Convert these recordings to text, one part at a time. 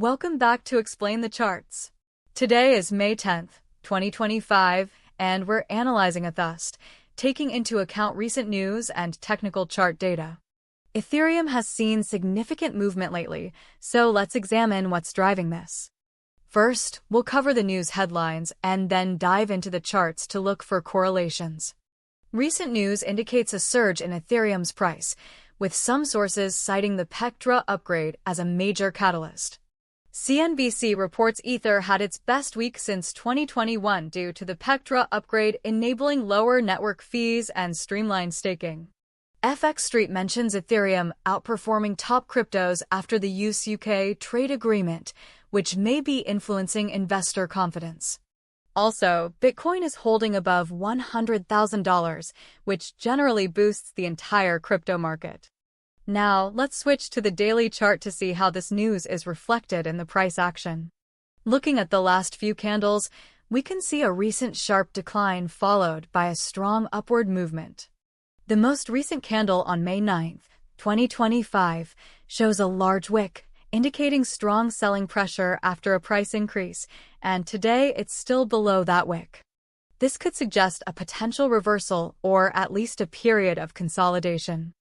Welcome back to Explain the Charts. Today is May 10th, 2025, and we're analyzing ETHUSD, taking into account recent news and technical chart data. Ethereum has seen significant movement lately, so let's examine what's driving this. First, we'll cover the news headlines and then dive into the charts to look for correlations. Recent news indicates a surge in Ethereum's price, with some sources citing the Pectra upgrade as a major catalyst. CNBC reports Ether had its best week since 2021 due to the Pectra upgrade enabling lower network fees and streamlined staking. FX Street mentions Ethereum outperforming top cryptos after the US-UK trade agreement, which may be influencing investor confidence. Also, Bitcoin is holding above $100,000, which generally boosts the entire crypto market. Now, let's switch to the daily chart to see how this news is reflected in the price action. Looking at the last few candles, we can see a recent sharp decline followed by a strong upward movement. The most recent candle on May 9th, 2025, shows a large wick, indicating strong selling pressure after a price increase, and today it's still below that wick. This could suggest a potential reversal or at least a period of consolidation.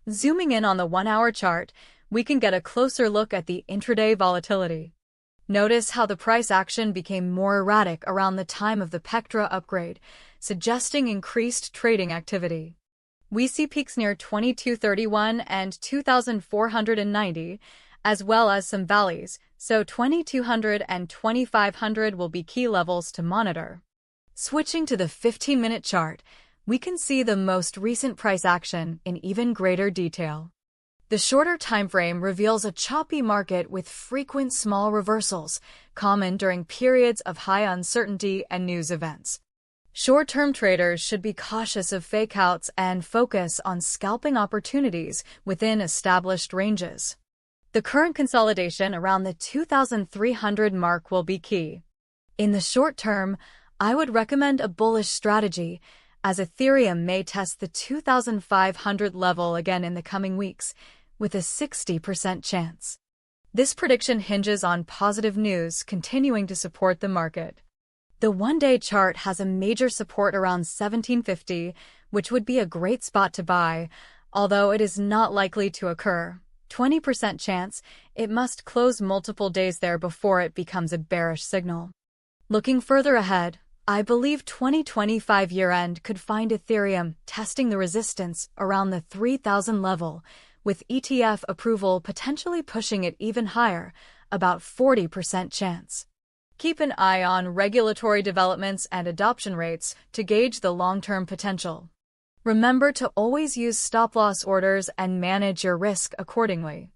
Zooming in on the 1-hour chart, we can get a closer look at the intraday volatility. Notice how the price action became more erratic around the time of the Pectra upgrade, suggesting increased trading activity. We see peaks near 2231 and 2490, as well as some valleys, so 2200 and 2500 will be key levels to monitor. Switching to the 15-minute chart, we can see the most recent price action in even greater detail. The shorter timeframe reveals a choppy market with frequent small reversals, common during periods of high uncertainty and news events. Short-term traders should be cautious of fake-outs and focus on scalping opportunities within established ranges. The current consolidation around the 2,300 mark will be key. In the short term, I would recommend a bullish strategy, as Ethereum may test the 2,500 level again in the coming weeks, with a 60% chance. This prediction hinges on positive news continuing to support the market. The one-day chart has a major support around 1750, which would be a great spot to buy, although it is not likely to occur. 20% chance, it must close multiple days there before it becomes a bearish signal. Looking further ahead, I believe 2025 year-end could find Ethereum testing the resistance around the 3,000 level, with ETF approval potentially pushing it even higher, about 40% chance. Keep an eye on regulatory developments and adoption rates to gauge the long-term potential. Remember to always use stop-loss orders and manage your risk accordingly.